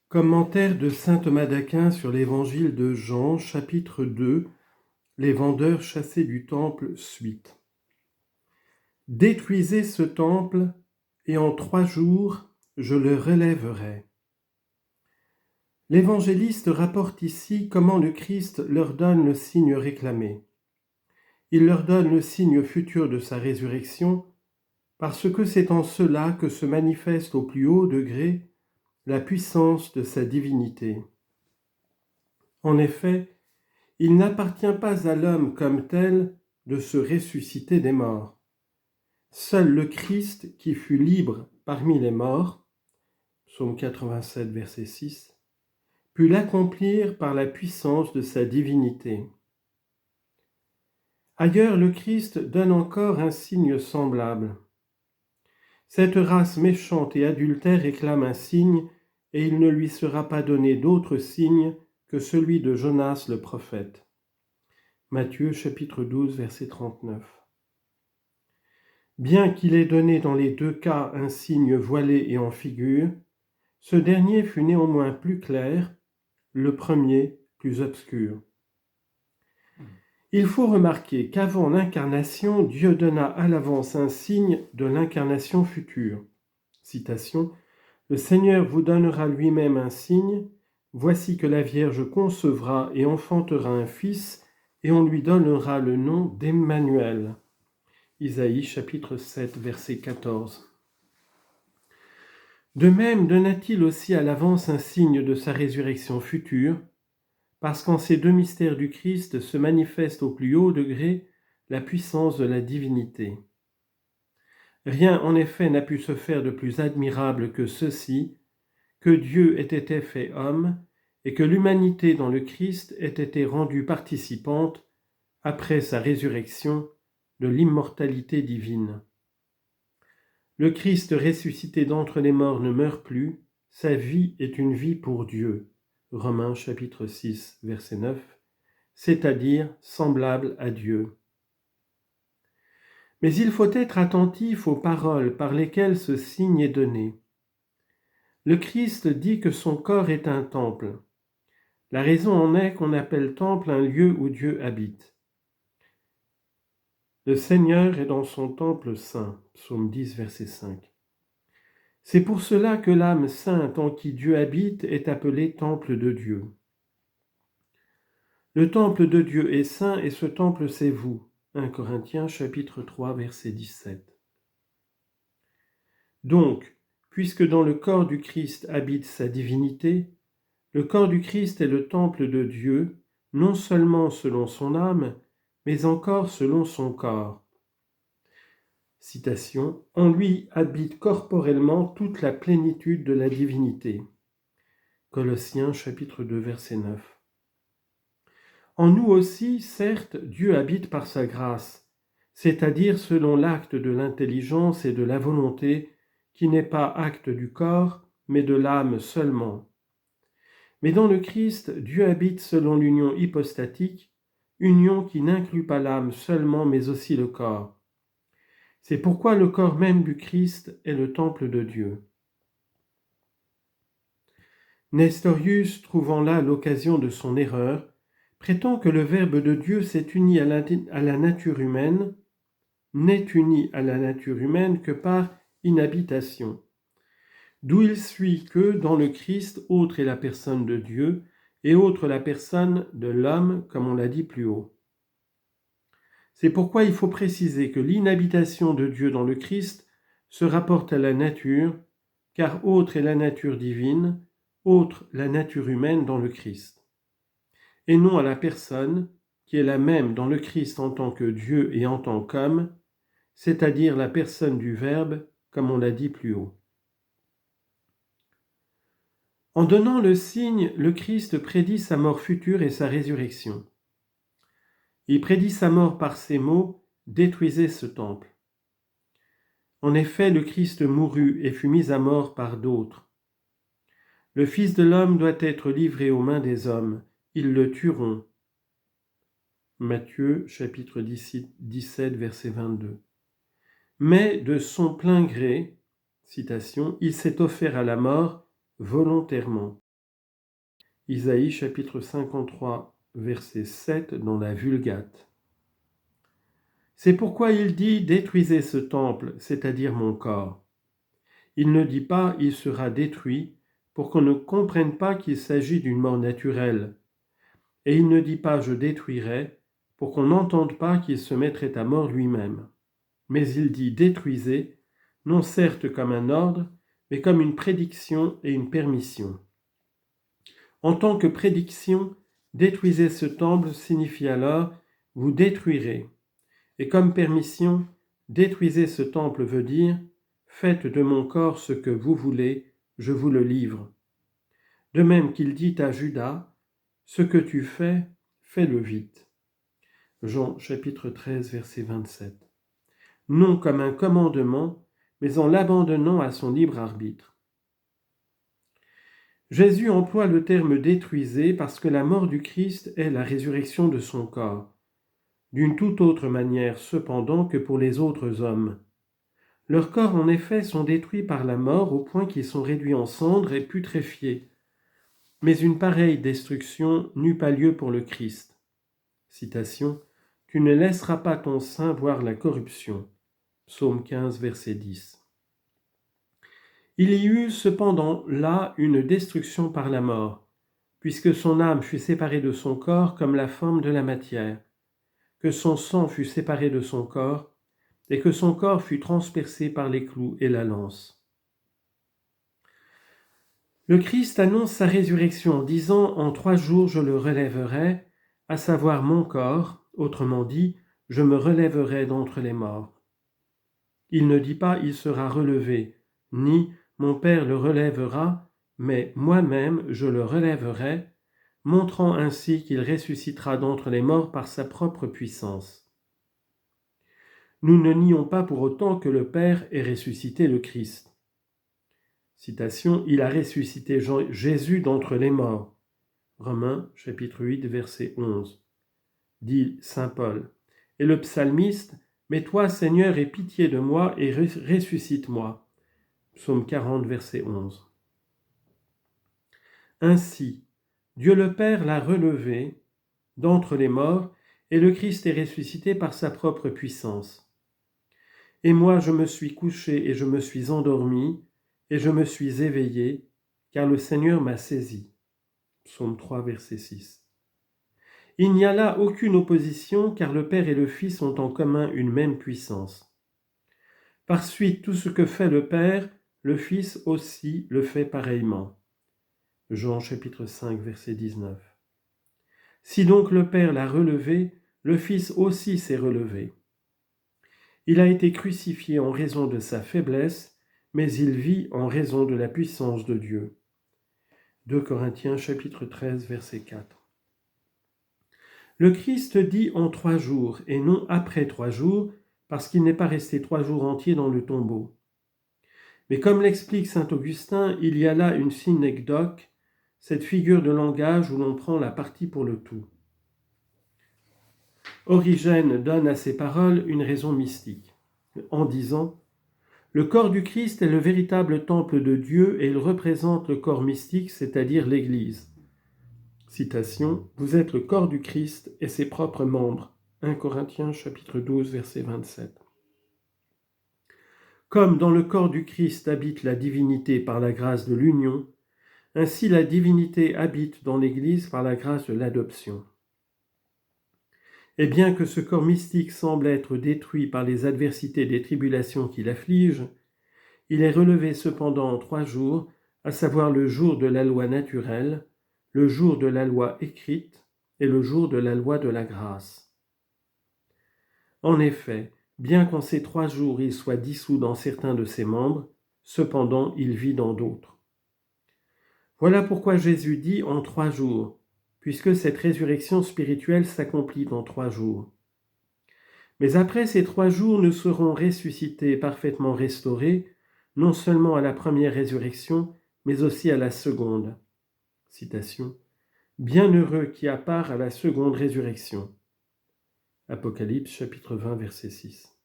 Commentaire de saint Thomas d'Aquin sur l'évangile de Jean, chapitre 2, les vendeurs chassés du temple, suite. Détruisez ce temple, et en 3 jours, je le relèverai. L'évangéliste rapporte ici comment le Christ leur donne le signe réclamé. Il leur donne le signe futur de sa résurrection, parce que c'est en cela que se manifeste au plus haut degré la puissance de sa divinité. En effet, il n'appartient pas à l'homme comme tel de se ressusciter des morts. Seul le Christ, qui fut libre parmi les morts, psaume 87, verset 6, put l'accomplir par la puissance de sa divinité. Ailleurs, le Christ donne encore un signe semblable. Cette race méchante et adultère réclame un signe, et il ne lui sera pas donné d'autre signe que celui de Jonas le prophète. Matthieu chapitre 12, verset 39. Bien qu'il ait donné dans les 2 cas un signe voilé et en figure, ce dernier fut néanmoins plus clair, le premier plus obscur. Il faut remarquer qu'avant l'incarnation, Dieu donna à l'avance un signe de l'incarnation future. Citation, « Le Seigneur vous donnera lui-même un signe, voici que la Vierge concevra et enfantera un fils, et on lui donnera le nom d'Emmanuel. » Isaïe chapitre 7, verset 14. De même, donna-t-il aussi à l'avance un signe de sa résurrection future, parce qu'en ces 2 mystères du Christ se manifeste au plus haut degré la puissance de la divinité. Rien en effet n'a pu se faire de plus admirable que ceci, que Dieu ait été fait homme, et que l'humanité dans le Christ ait été rendue participante, après sa résurrection, de l'immortalité divine. Le Christ ressuscité d'entre les morts ne meurt plus, sa vie est une vie pour Dieu. Romains chapitre 6, verset 9, c'est-à-dire semblable à Dieu. Mais il faut être attentif aux paroles par lesquelles ce signe est donné. Le Christ dit que son corps est un temple. La raison en est qu'on appelle temple un lieu où Dieu habite. Le Seigneur est dans son temple saint, psaume 10, verset 5. C'est pour cela que l'âme sainte en qui Dieu habite est appelée temple de Dieu. Le temple de Dieu est saint et ce temple c'est vous. 1 Corinthiens chapitre 3 verset 17. Donc, puisque dans le corps du Christ habite sa divinité, le corps du Christ est le temple de Dieu, non seulement selon son âme, mais encore selon son corps. Citation, « En lui habite corporellement toute la plénitude de la divinité. » Colossiens chapitre 2 verset 9. En nous aussi, certes, Dieu habite par sa grâce, c'est-à-dire selon l'acte de l'intelligence et de la volonté, qui n'est pas acte du corps, mais de l'âme seulement. Mais dans le Christ, Dieu habite selon l'union hypostatique, union qui n'inclut pas l'âme seulement, mais aussi le corps. C'est pourquoi le corps même du Christ est le temple de Dieu. Nestorius, trouvant là l'occasion de son erreur, prétend que le Verbe de Dieu s'est uni à la nature humaine, n'est uni à la nature humaine que par inhabitation. D'où il suit que, dans le Christ, autre est la personne de Dieu, et autre la personne de l'homme, comme on l'a dit plus haut. C'est pourquoi il faut préciser que l'inhabitation de Dieu dans le Christ se rapporte à la nature, car autre est la nature divine, autre la nature humaine dans le Christ, et non à la personne, qui est la même dans le Christ en tant que Dieu et en tant qu'homme, c'est-à-dire la personne du Verbe, comme on l'a dit plus haut. En donnant le signe, le Christ prédit sa mort future et sa résurrection. Il prédit sa mort par ces mots « Détruisez ce temple ». En effet, le Christ mourut et fut mis à mort par d'autres. Le Fils de l'homme doit être livré aux mains des hommes. Ils le tueront. Matthieu chapitre 17, verset 22. Mais de son plein gré, citation, il s'est offert à la mort volontairement. Isaïe chapitre 53, verset 7 dans la Vulgate. C'est pourquoi il dit « Détruisez ce temple, c'est-à-dire mon corps ». Il ne dit pas « Il sera détruit » pour qu'on ne comprenne pas qu'il s'agit d'une mort naturelle. Et il ne dit pas « Je détruirai » pour qu'on n'entende pas qu'il se mettrait à mort lui-même. Mais il dit « Détruisez », non certes comme un ordre, mais comme une prédiction et une permission. En tant que prédiction, détruisez ce temple signifie alors vous détruirez. Et comme permission, détruisez ce temple veut dire faites de mon corps ce que vous voulez, je vous le livre. De même qu'il dit à Judas, ce que tu fais, fais-le vite. Jean chapitre 13 verset 27. Non comme un commandement, mais en l'abandonnant à son libre arbitre. Jésus emploie le terme « détruisez » parce que la mort du Christ est la résurrection de son corps, d'une toute autre manière cependant que pour les autres hommes. Leurs corps en effet sont détruits par la mort au point qu'ils sont réduits en cendres et putréfiés. Mais une pareille destruction n'eut pas lieu pour le Christ. Citation « Tu ne laisseras pas ton sein voir la corruption » Psaume 15, verset 10. Il y eut cependant là une destruction par la mort, puisque son âme fut séparée de son corps comme la forme de la matière, que son sang fut séparé de son corps, et que son corps fut transpercé par les clous et la lance. Le Christ annonce sa résurrection en disant « En 3 jours je le relèverai », à savoir mon corps, autrement dit, je me relèverai d'entre les morts. Il ne dit pas « il sera relevé », ni « mon Père le relèvera », mais « moi-même je le relèverai », montrant ainsi qu'il ressuscitera d'entre les morts par sa propre puissance. Nous ne nions pas pour autant que le Père ait ressuscité le Christ. Citation, il a ressuscité Jésus d'entre les morts. Romains chapitre 8 verset 11. Dit saint Paul. Et le psalmiste, mais toi Seigneur aie pitié de moi et ressuscite-moi. Psaume 40 verset 11. Ainsi, Dieu le Père l'a relevé d'entre les morts et le Christ est ressuscité par sa propre puissance. Et moi je me suis couché et je me suis endormi, et je me suis éveillé, car le Seigneur m'a saisi. Psaume 3, verset 6. Il n'y a là aucune opposition, car le Père et le Fils ont en commun une même puissance. Par suite, tout ce que fait le Père, le Fils aussi le fait pareillement. Jean chapitre 5, verset 19. Si donc le Père l'a relevé, le Fils aussi s'est relevé. Il a été crucifié en raison de sa faiblesse, mais il vit en raison de la puissance de Dieu. 2 Corinthiens chapitre 13 verset 4. Le Christ dit en 3 jours et non après 3 jours, parce qu'il n'est pas resté 3 jours entiers dans le tombeau. Mais comme l'explique saint Augustin, il y a là une synecdoque, cette figure de langage où l'on prend la partie pour le tout. Origène donne à ces paroles une raison mystique, en disant le corps du Christ est le véritable temple de Dieu et il représente le corps mystique, c'est-à-dire l'Église. Citation, vous êtes le corps du Christ et ses propres membres. 1 Corinthiens chapitre 12 verset 27. Comme dans le corps du Christ habite la divinité par la grâce de l'union, ainsi la divinité habite dans l'Église par la grâce de l'adoption. Et bien que ce corps mystique semble être détruit par les adversités et les tribulations qui l'affligent, il est relevé cependant en 3 jours, à savoir le jour de la loi naturelle, le jour de la loi écrite et le jour de la loi de la grâce. En effet, bien qu'en ces 3 jours il soit dissous dans certains de ses membres, cependant il vit dans d'autres. Voilà pourquoi Jésus dit en 3 jours, puisque cette résurrection spirituelle s'accomplit en 3 jours. Mais après ces 3 jours, nous serons ressuscités, parfaitement restaurés, non seulement à la première résurrection, mais aussi à la seconde. Citation. Bienheureux qui a part à la seconde résurrection. Apocalypse chapitre 20 verset 6.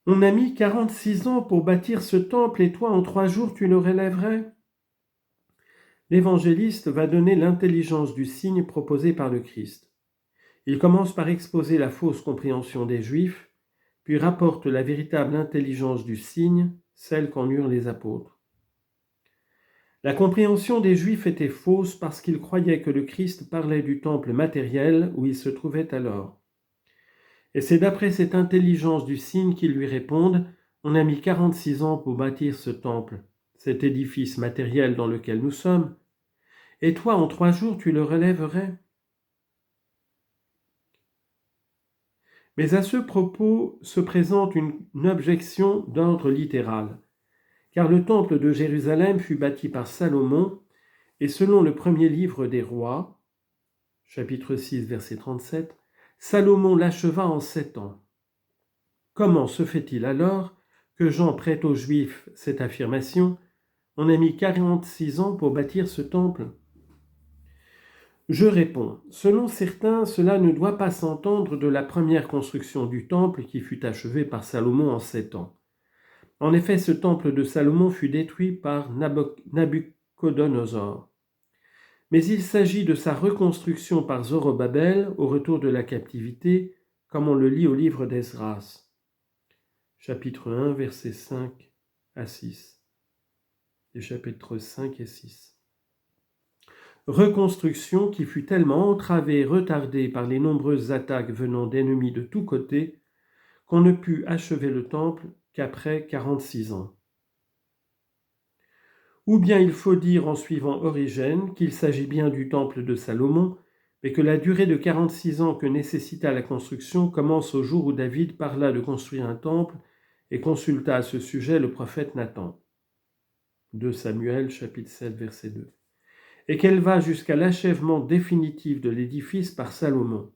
On a mis 46 ans pour bâtir ce temple et toi, en 3 jours, tu le relèverais? L'évangéliste va donner l'intelligence du signe proposé par le Christ. Il commence par exposer la fausse compréhension des Juifs, puis rapporte la véritable intelligence du signe, celle qu'en eurent les apôtres. La compréhension des Juifs était fausse parce qu'ils croyaient que le Christ parlait du temple matériel où il se trouvait alors. Et c'est d'après cette intelligence du signe qu'ils lui répondent « On a mis 46 ans pour bâtir ce temple, cet édifice matériel dans lequel nous sommes, et toi, en 3 jours, tu le relèverais ?» Mais à ce propos se présente une objection d'ordre littéral, car le temple de Jérusalem fut bâti par Salomon, et selon le premier livre des rois, chapitre 6, verset 37, Salomon l'acheva en 7 ans. Comment se fait-il alors que Jean prête aux Juifs cette affirmation « On a mis 46 ans pour bâtir ce temple ?» Je réponds, selon certains, cela ne doit pas s'entendre de la première construction du temple qui fut achevée par Salomon en 7 ans. En effet, ce temple de Salomon fut détruit par Nabuchodonosor. Mais il s'agit de sa reconstruction par Zorobabel au retour de la captivité, comme on le lit au livre d'Esdras, chapitre 1, versets 5 à 6, et chapitres 5 et 6. Reconstruction qui fut tellement entravée et retardée par les nombreuses attaques venant d'ennemis de tous côtés qu'on ne put achever le temple qu'après 46 ans. Ou bien il faut dire en suivant Origène qu'il s'agit bien du temple de Salomon, mais que la durée de 46 ans que nécessita la construction commence au jour où David parla de construire un temple et consulta à ce sujet le prophète Nathan. 2 Samuel, chapitre 7, verset 2. Et qu'elle va jusqu'à l'achèvement définitif de l'édifice par Salomon.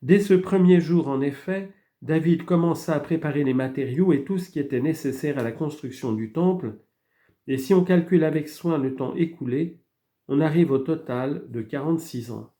Dès ce premier jour, en effet, David commença à préparer les matériaux et tout ce qui était nécessaire à la construction du temple, et si on calcule avec soin le temps écoulé, on arrive au total de 46 ans.